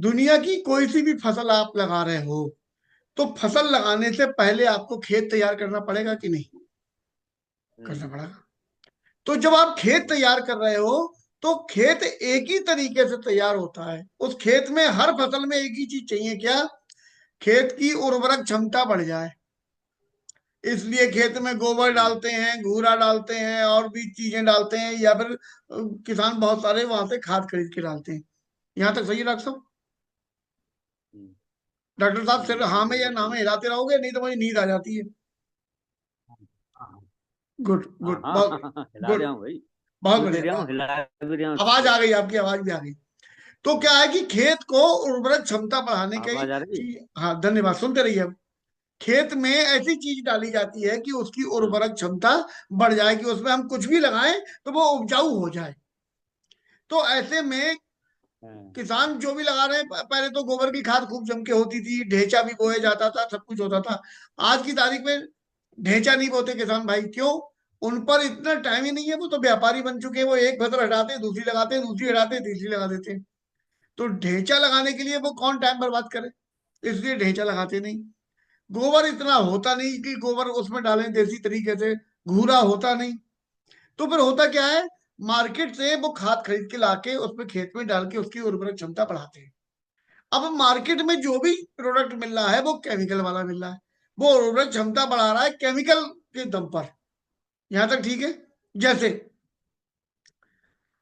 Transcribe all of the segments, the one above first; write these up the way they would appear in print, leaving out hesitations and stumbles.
दुनिया की कोई सी भी फसल आप लगा रहे हो, तो फसल लगाने से पहले आपको खेत तैयार करना पड़ेगा कि नहीं? करना हम्म। पड़ेगा। तो जब आप खेत तैयार कर रहे हो, तो खेत एक ही तरीके से तैयार होता है। उस खेत में हर फसल में एक ही चीज चाहिए, क्या? खेत की उर्वरक क्षमता बढ़ जाए। इसलिए खेत में गोबर हम्म। डालते हैं, घूरा डालते हैं, और भी चीजें डालते हैं, या फिर किसान बहुत सारे वहां से खाद खरीद के डालते हैं। यहाँ तक सही है डॉक्टर साहब? हम्म। डॉक्टर साहब सिर हाँ में या बिल्कुल ना सही में है। हिलाते रहोगे, नहीं तो मुझे नींद आ जाती है। हाँ गुड हाँ गुड, हाँ बहुत हाँ हाँ, हिला गुड, रहा हूँ भाई। बहुत बोल भी बढ़िया, रहा हूँ, बहुत। हिला भी रहा हूँ आवाज उसको। आ गई, आपकी आवाज भी आ गई। तो क्या हम्म। है कि खेत को उर्वरक क्षमता बढ़ाने की आवाज आ रही। चीज, हाँ धन्यवाद, सुनते रहिए अब। खेत में ऐसी चीज डाली जाती है कि उसकी हाँ उर्वरक क्षमता बढ़ जाए, कि उसमें हम कुछ भी लगाएं तो वो उपजाऊ हो जाए। तो ऐसे में हाँ किसान जो भी लगा रहे हैं, पहले तो गोबर की खाद खूब जम के होती थी, ढेंचा भी बोया जाता था, सब कुछ होता था। आज की तारीख में ढेंचा नहीं बोते किसान भाई, क्यों? उन पर इतना टाइम ही नहीं है, वो तो व्यापारी बन चुके हैं। वो एक फसल हटाते हैं, दूसरी लगाते हैं, दूसरी हटाते हैं, तीसरी लगा देते हैं। तो ढेंचा लगाने के लिए वो कौन टाइम बर्बाद करे? इसलिए ढेंचा लगाते नहीं। गोबर इतना होता नहीं कि गोबर उसमें डालें देसी तरीके से, घूरा होता नहीं। तो फिर होता क्या है, मार्केट से वो खाद खरीद के लाके उसमें खेत में डाल के उसकी उर्वरक क्षमता बढ़ाते हैं। अब मार्केट में जो भी प्रोडक्ट मिल रहा है वो केमिकल वाला मिल रहा है। वो उर्वरक क्षमता बढ़ा रहा है केमिकल के दम पर। यहां तक ठीक है? जैसे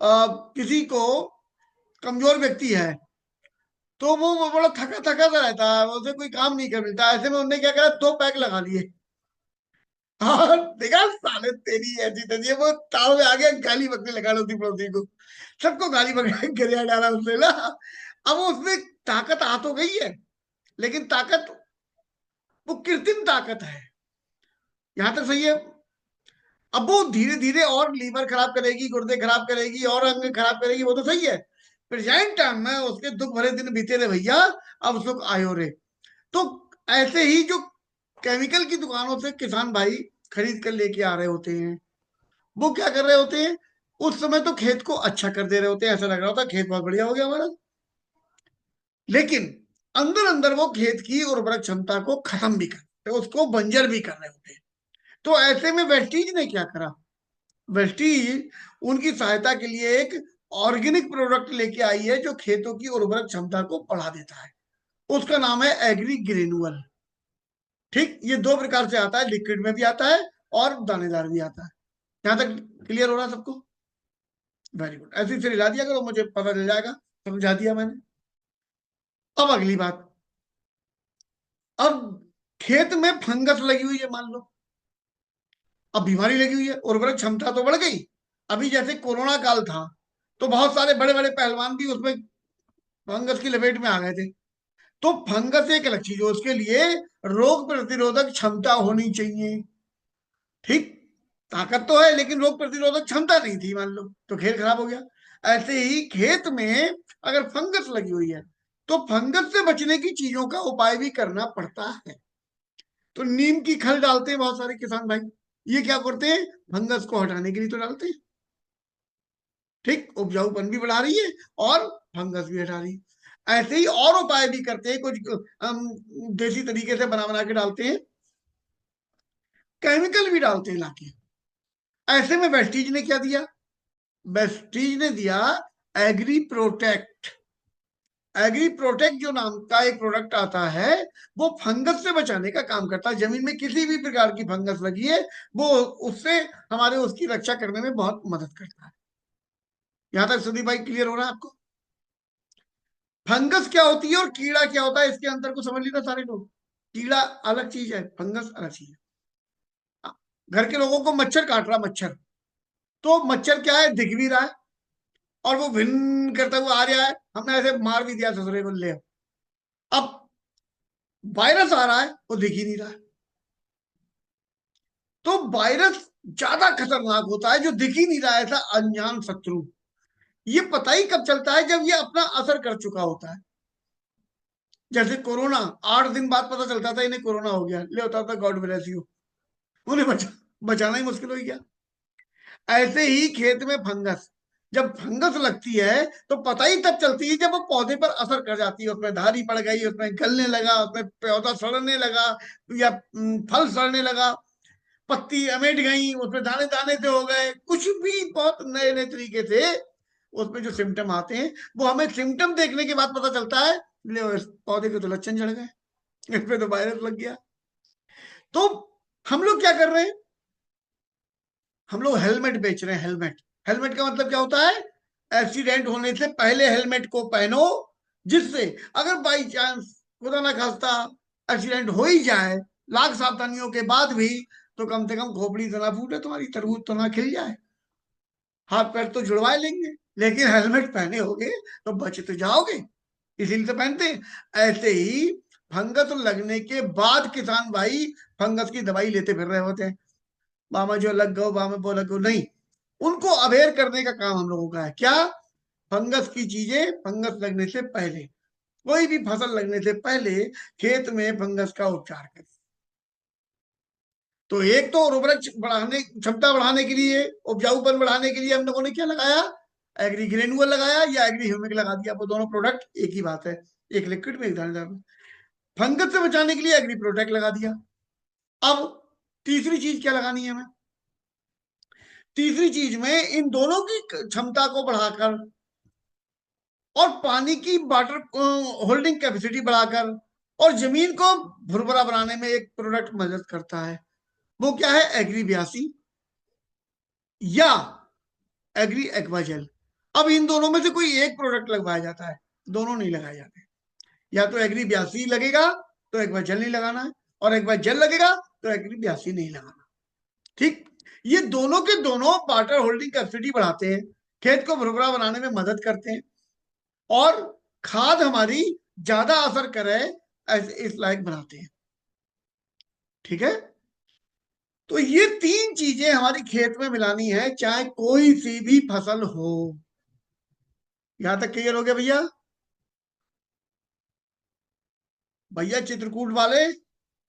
किसी को, कमजोर व्यक्ति है, तो वो बड़ा थका थका सा रहता है, उसे कोई काम नहीं कर मिलता। ऐसे में उन्होंने क्या करा, 2 पैक लगा लिए। हाँ, देखा साले तेरी ऐसी तैसी, वो ताव में आ गया, गाली बकने लगा उसी पड़ोसी को। सबको गाली बकने गिरिया डाला उसने ना। अब वो उसमें ताकत आ तो गई है, लेकिन ताकत वो कृत्रिम ताकत है। यहां तक सही है? अब वो धीरे धीरे और लीवर खराब करेगी, गुर्दे खराब करेगी, और अंग खराब करेगी, वो तो सही है। प्रेजेंट टाइम में उसके दुख भरे दिन बीते रहे भैया, अब सुख आयो रे। तो ऐसे ही जो केमिकल की दुकानों से किसान भाई खरीद कर लेके आ रहे होते हैं, वो क्या कर रहे होते हैं, उस समय तो खेत को अच्छा कर दे रहे होते हैं, ऐसा लग रहा होता है खेत बहुत बढ़िया हो गया हमारा। लेकिन अंदर अंदर वो खेत की उर्वरक क्षमता को खत्म भी कर रहे हैं, उसको बंजर भी कर रहे होते हैं। तो ऐसे में वेस्टीज ने क्या करा, वेस्टीज उनकी सहायता के लिए एक ऑर्गेनिक प्रोडक्ट लेके आई है, जो खेतों की उर्वरक क्षमता को बढ़ा देता है। उसका नाम है एग्री ग्रेनुअल। ठीक, ये 2 प्रकार से आता है, लिक्विड में भी आता है और दानेदार भी आता है। यहां तक क्लियर हो रहा है सबको? वेरी गुड, ऐसे ही फिर हिला दिया करो, मुझे पता चल जाएगा, समझा दिया मैंने। अब अगली बात, अब खेत में फंगस लगी हुई है मान लो, अब बीमारी लगी हुई है, उर्वरक क्षमता तो बढ़ गई। अभी जैसे कोरोना काल था, तो बहुत सारे बड़े बड़े पहलवान भी उसमें फंगस की लपेट में आ गए थे। तो फंगस एक अलग चीज है, उसके लिए रोग प्रतिरोधक क्षमता होनी चाहिए। ठीक, ताकत तो है लेकिन रोग प्रतिरोधक क्षमता नहीं थी मान लो, तो खेत खराब हो गया। ऐसे ही खेत में अगर फंगस लगी हुई है, तो फंगस से बचने की चीजों का उपाय भी करना पड़ता है। तो नीम की खल डालते हैं बहुत सारे किसान भाई। ये क्या करते हैं, फंगस को हटाने के लिए तो डालते हैं। ठीक, उपजाऊपन भी बढ़ा रही है और फंगस भी हटा रही है। ऐसे ही और उपाय भी करते हैं कुछ, देसी तरीके से बना बना के डालते हैं, केमिकल भी डालते हैं लाके। ऐसे में वेस्टीज ने क्या दिया, वेस्टीज ने दिया एग्री प्रोटेक्ट। एग्री प्रोटेक्ट जो नाम का एक प्रोडक्ट आता है, वो फंगस से बचाने का काम करता है। जमीन में किसी भी प्रकार की फंगस लगी है, वो उससे हमारे उसकी रक्षा करने में बहुत मदद करता है। यहां तक सुदीप भाई क्लियर हो रहा है आपको? फंगस क्या होती है और कीड़ा क्या होता है, इसके अंतर को समझ लेना सारे लोग। कीड़ा अलग चीज है, फंगस अलग चीज है। घर के लोगों को मच्छर काट रहा, मच्छर, तो मच्छर क्या है, दिख भी रहा है, और वो भिन्न करता हुआ आ रहा है, हमने ऐसे मार भी दिया ससुरे को ले। अब वायरस आ रहा है, वो दिख ही नहीं रहा है। तो वायरस ज्यादा खतरनाक होता है, जो दिख ही नहीं रहा है, ऐसा अनजान शत्रु। ये पता ही कब चलता है, जब ये अपना असर कर चुका होता है। जैसे कोरोना, 8 दिन बाद पता चलता था इन्हें कोरोना हो गया, ले होता था गॉड ब्लेस यू, उन्हें बचाना ही मुश्किल हो गया। ऐसे ही खेत में फंगस, जब फंगस लगती है तो पता ही तब चलती है जब वो पौधे पर असर कर जाती है, उसमें धारी पड़ गई, उसमें गलने लगा, उसमें पौधा सड़ने लगा, या फल सड़ने लगा, पत्ती अमेट गई, उसमें दाने दाने से हो गए, कुछ भी बहुत नए नए तरीके से उसमें जो सिम्टम आते हैं, वो हमें सिम्टम देखने के बाद पता चलता है ले इस पौधे के तो लक्षण जड़ गए, इसमें तो वायरस लग गया। तो हम लोग क्या कर रहे हैं, हम लोग हेलमेट बेच रहे हैं। हेलमेट, हेलमेट का मतलब क्या होता है, एक्सीडेंट होने से पहले हेलमेट को पहनो, जिससे अगर बाई चांस खुदा ना खास्ता एक्सीडेंट हो ही जाए, लाख सावधानियों के बाद भी, तो कम से कम खोपड़ी तो ना फूटे, तुम्हारी तरबूज तो ना खिल जाए, हाथ पैर तो जुड़वा लेंगे, लेकिन हेलमेट पहने होगे तो बच तो जाओगे, इसीलिए तो पहनते हैं। ऐसे ही फंगस लगने के बाद किसान भाई फंगस की दवाई लेते फिर रहे होते हैं, बामा जो लग गो, बामा वो लग गो, नहीं, उनको अवेयर करने का काम हम लोगों का है। क्या, फंगस की चीजें फंगस लगने से पहले, कोई भी फसल लगने से पहले खेत में फंगस का उपचार करें। तो एक तो उर्वरक बढ़ाने, क्षमता बढ़ाने के लिए, उपजाऊपन बढ़ाने के लिए हम लोगों ने क्या लगाया, एग्री ग्रेनुअल लगाया या एग्री ह्यूमिक लगा दिया, वो दोनों प्रोडक्ट एक ही बात है, एक लिक्विड में एक दानेदार में। फंगस से बचाने के लिए एग्री प्रोटेक्ट लगा दिया। अब तीसरी चीज क्या लगानी है हमें, तीसरी चीज में इन दोनों की क्षमता को बढ़ाकर और पानी की वाटर होल्डिंग कैपेसिटी बढ़ाकर और जमीन को भुरभुरा बनाने में एक प्रोडक्ट मदद करता है, वो क्या है, एग्री 82 या एग्री एक्वाजेल। अब इन दोनों में से कोई एक प्रोडक्ट लगवाया जाता है, दोनों नहीं लगाए जाते। या तो एग्री 82 लगेगा तो एक्वाजेल नहीं लगाना है, और एक्वाजेल लगेगा तो एग्री 82 नहीं लगाना। ठीक, ये दोनों के दोनों वाटर होल्डिंग कैपेसिटी बढ़ाते हैं, खेत को भुरभुरा बनाने में मदद करते हैं, और खाद हमारी ज्यादा असर करे ऐसे इस लायक बनाते हैं। ठीक है, तो ये तीन चीजें हमारी खेत में मिलानी है, चाहे कोई सी भी फसल हो। यहां तक क्लियर हो गया भैया? भैया चित्रकूट वाले,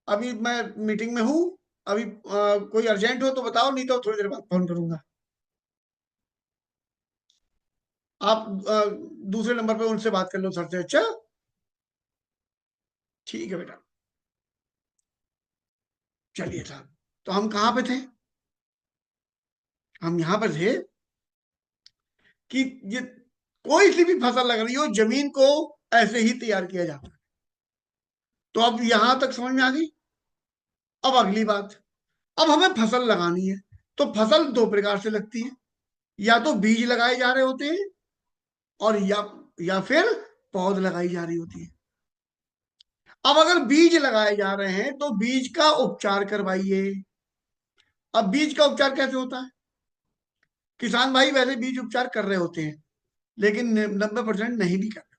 अभी मैं मीटिंग में हूं, अभी कोई अर्जेंट हो तो बताओ, नहीं तो थोड़ी देर बाद फोन करूंगा। आप दूसरे नंबर पे उनसे बात कर लो सर से। अच्छा, ठीक है बेटा। चलिए साहब, तो हम कहाँ पे थे, हम यहाँ पर थे कि ये कोई सी भी फसल लग रही हो, जमीन को ऐसे ही तैयार किया जाता है। तो अब यहां तक समझ में आ गई। अब अगली बात, अब हमें फसल लगानी है, तो फसल दो प्रकार से लगती है, या तो बीज लगाए जा रहे होते हैं, और या फिर पौध लगाई जा रही होती है। अब अगर बीज लगाए जा रहे हैं तो बीज का उपचार करवाइए। अब बीज का उपचार कैसे होता है, किसान भाई वैसे बीज उपचार कर रहे होते हैं, लेकिन 90% नहीं भी कर रहे,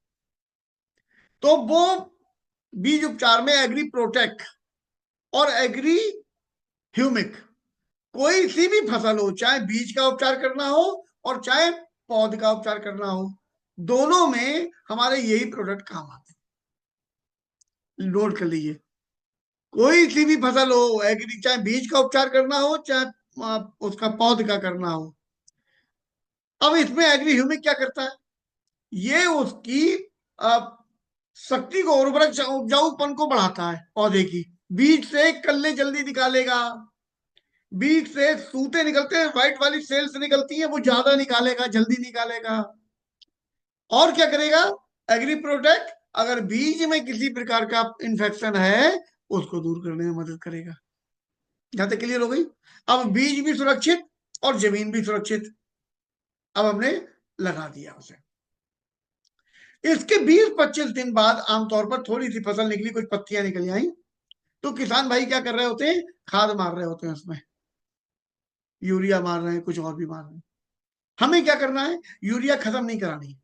तो वो बीज उपचार में एग्री प्रोटेक्ट और एग्री ह्यूमिक, कोई सी भी फसल हो, चाहे बीज का उपचार करना हो और चाहे पौध का उपचार करना हो, दोनों में हमारे यही प्रोडक्ट काम आते हैं। नोट कर लीजिए, कोई सी भी फसल हो, एग्री, चाहे बीज का उपचार करना हो चाहे उसका पौध का करना हो। अब इसमें एग्री ह्यूमिक क्या करता है, ये उसकी अ, शक्ति को, उर्वरक उपजाऊपन को बढ़ाता है पौधे की। बीज से कल्ले जल्दी निकालेगा, बीज से सूते निकलते हैं, व्हाइट वाली सेल्स निकलती है, वो ज्यादा निकालेगा, जल्दी निकालेगा। और क्या करेगा, एग्री प्रोटेक्ट, अगर बीज में किसी प्रकार का इंफेक्शन है उसको दूर करने में मदद करेगा। यहां तक क्लियर हो गई। अब बीज भी सुरक्षित और जमीन भी सुरक्षित, अब हमने लगा दिया उसे। इसके 20-25 दिन बाद आमतौर पर थोड़ी सी फसल निकली, कुछ पत्तियां निकल आई, तो किसान भाई क्या कर रहे होते हैं, खाद मार रहे होते हैं उसमें, यूरिया मार रहे हैं, कुछ और भी मार रहे हैं। हमें क्या करना है, यूरिया खत्म नहीं करानी,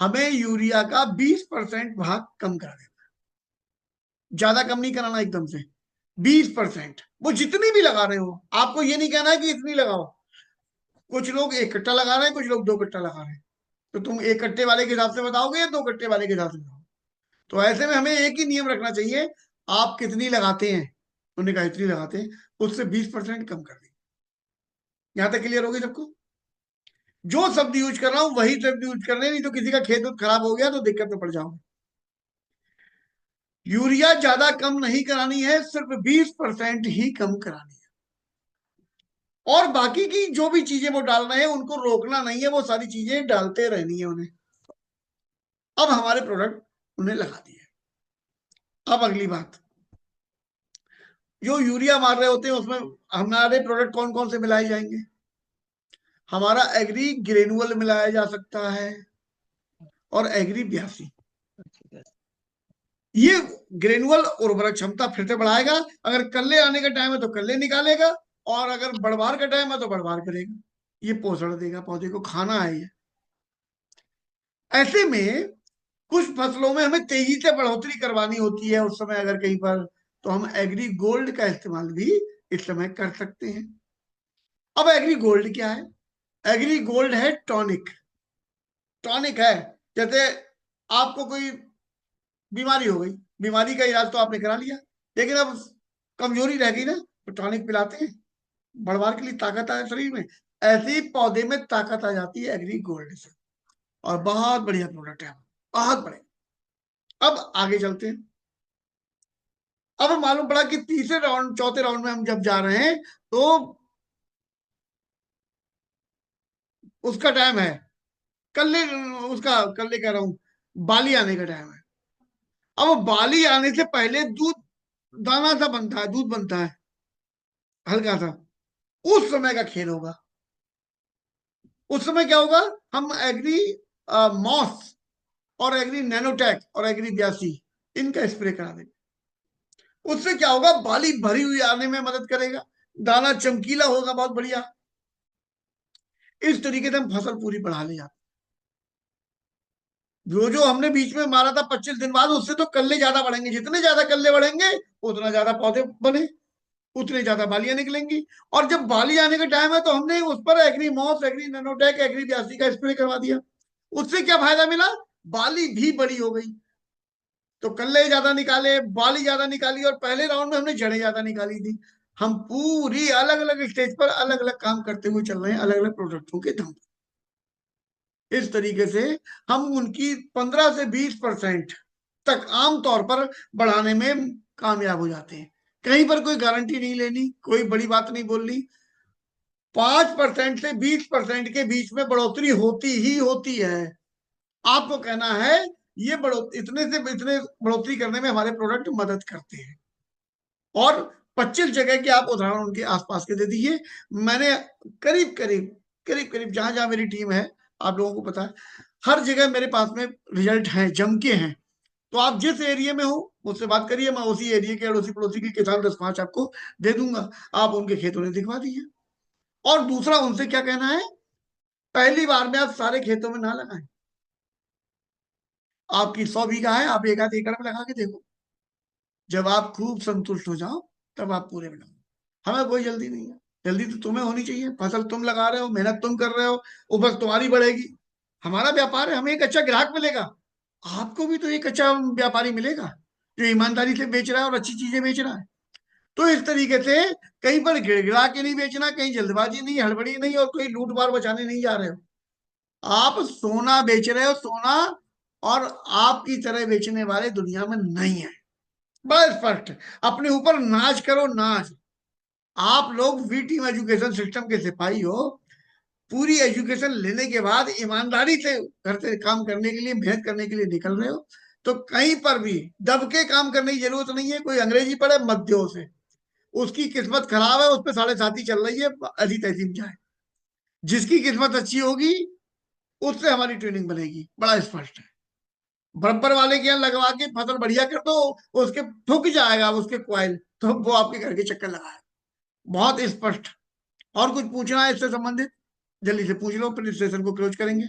हमें यूरिया का 20% भाग कम करा देना, ज्यादा कम नहीं कराना एकदम से, 20%। वो जितनी भी लगा रहे हो, आपको ये नहीं कहना है कि इतनी लगाओ, कुछ लोग एक कट्टा लगा रहे हैं, कुछ लोग दो कट्टा लगा रहे हैं, तो तुम एक कट्टे वाले के हिसाब से बताओगे या दो कट्टे वाले के हिसाब से बताओगे? तो ऐसे में हमें एक ही नियम रखना चाहिए, आप कितनी लगाते हैं, उन्होंने कहा इतनी लगाते हैं, उससे 20% कम कर दी। यहां तक क्लियर होगी सबको? जो शब्द यूज कर रहा हूं वही शब्द यूज करने, नहीं तो किसी का खेत खराब हो गया तो दिक्कत में पड़ जाओगे। यूरिया ज्यादा कम नहीं करानी है, सिर्फ 20% ही कम करानी है, और बाकी की जो भी चीजें वो डाल रहे हैं उनको रोकना नहीं है, वो सारी चीजें डालते रहनी है उन्हें। अब हमारे प्रोडक्ट उन्हें लगा दिए। अब अगली बात, जो यूरिया मार रहे होते हैं उसमें हमारे प्रोडक्ट कौन कौन से मिलाए जाएंगे? हमारा एग्री ग्रेनुअल मिलाया जा सकता है और एग्री 82। ये ग्रेनुअल उर्वरक क्षमता फिर से बढ़ाएगा, अगर कल्ले आने का टाइम है तो कल्ले निकालेगा, और अगर बढ़वार का टाइम है तो बढ़वार करेगा। ये पोषण देगा, पौधे को खाना है ये। ऐसे में कुछ फसलों में हमें तेजी से बढ़ोतरी करवानी होती है उस समय अगर कहीं पर, तो हम एग्री गोल्ड का इस्तेमाल भी इस समय कर सकते हैं। अब एग्री गोल्ड क्या है? एग्री गोल्ड है टॉनिक। टॉनिक है, जैसे आपको कोई बीमारी हो गई, बीमारी का इलाज तो आपने करा लिया, लेकिन अब कमजोरी रह गई ना, तो टॉनिक पिलाते हैं, बढ़वार के लिए ताकत आए शरीर में। ऐसे ही पौधे में ताकत आ जाती है एग्री गोल्ड से, और बहुत बढ़िया प्रोडक्ट है, बहुत बढ़िया। अब आगे चलते हैं। अब मालूम पड़ा कि तीसरे राउंड चौथे राउंड में हम जब जा रहे हैं तो उसका टाइम है, कल्ले, उसका कल्ले कह रहा हूं, बाली आने का टाइम है। अब बाली आने से पहले दूध, दाना सा बनता है, दूध बनता है हल्का सा, उस समय का खेल होगा। उस समय क्या होगा? हम एग्री मॉस और एग्री नैनोटेक और एग्री 82 इनका स्प्रे करा देंगे। उससे क्या होगा? बाली भरी हुई आने में मदद करेगा, दाना चमकीला होगा, बहुत बढ़िया। इस तरीके से हम फसल पूरी बढ़ा ले जाते। जो जो हमने बीच में मारा था 25 दिन बाद, उससे तो कल्ले ज्यादा बढ़ेंगे, जितने ज्यादा कल्ले बढ़ेंगे उतना ज्यादा पौधे बने, उतने ज्यादा बालियां निकलेंगी। और जब बाली आने का टाइम है तो हमने उस पर agri moss, agri nanotech, agri 82 का स्प्रे करवा दिया। उससे क्या फायदा मिला? बाली भी बड़ी हो गई, तो कल्ले ज्यादा निकाले, बाली ज्यादा निकाली, और पहले राउंड में हमने जड़ें ज्यादा निकाली थी। हम पूरी अलग अलग स्टेज पर अलग अलग काम करते हुए चल रहे हैं, अलग अलग प्रोडक्टों के दम पर। इस तरीके से हम उनकी 15 से 20% तक आमतौर पर बढ़ाने में कामयाब हो जाते हैं। कहीं पर कोई गारंटी नहीं लेनी, कोई बड़ी बात नहीं बोलनी। 5% से 20% के बीच में बढ़ोतरी होती ही होती है। आपको कहना है ये इतने से इतने बढ़ोतरी करने में हमारे प्रोडक्ट मदद करते हैं, और 25 जगह के आप उदाहरण उनके आसपास के दे दीजिए। मैंने करीब करीब करीब करीब जहां जहां मेरी टीम है, आप लोगों को पता है, हर जगह मेरे पास में रिजल्ट हैं, जम के हैं। तो आप जिस एरिया में हो मुझसे बात करिए, मैं उसी एरिया के अड़ोसी पड़ोसी के किसान 10-5 आपको दे दूंगा, आप उनके खेतों में दिखवा दीजिए। और दूसरा, उनसे क्या कहना है, पहली बार में आप सारे खेतों में ना लगाएं। आपकी 100 बीघा है, आप 1 आध एकड़ में लगा के देखो। जब आप खूब संतुष्ट हो जाओ तब आप पूरे में लगाओ। हमें कोई जल्दी नहीं है, जल्दी तो तुम्हें होनी चाहिए, फसल तुम लगा रहे हो, मेहनत तुम कर रहे हो, उपज तुम्हारी बढ़ेगी। हमारा व्यापार है, हमें एक अच्छा ग्राहक मिलेगा, आपको भी तो एक अच्छा व्यापारी मिलेगा जो ईमानदारी से बेच रहा है और अच्छी चीजें बेच रहा है। तो इस तरीके से कहीं पर गिड़गिड़ा के नहीं बेचना, कहीं जल्दबाजी नहीं, हड़बड़ी नहीं, और कोई लूट मार बचाने नहीं जा रहे हो। आप सोना बेच रहे हो, सोना, और आपकी तरह बेचने वाले दुनिया में नहीं है। बड़ा स्पष्ट है। अपने ऊपर नाज करो, नाज। आप लोग वी टीम एजुकेशन सिस्टम के सिपाही हो। पूरी एजुकेशन लेने के बाद ईमानदारी से घर से काम करने के लिए, मेहनत करने के लिए निकल रहे हो, तो कहीं पर भी दब के काम करने की जरूरत नहीं है। कोई अंग्रेजी पढ़े मध्यों से, उसकी किस्मत खराब है, उस पर 7.5 चल रही है, ऐसी तैसी में जाए। जिसकी किस्मत अच्छी होगी उससे हमारी ट्रेनिंग बनेगी, बड़ा स्पष्ट है। बराबर वाले के यहाँ लगवा के फसल बढ़िया कर दो, उसके ठुक जाएगा उसके क्वाइल, तो वो आपके घर के चक्कर लगाए। बहुत स्पष्ट। और कुछ पूछना है इससे संबंधित? जल्दी से पूछ लो, फिर सेशन को क्लोज करेंगे।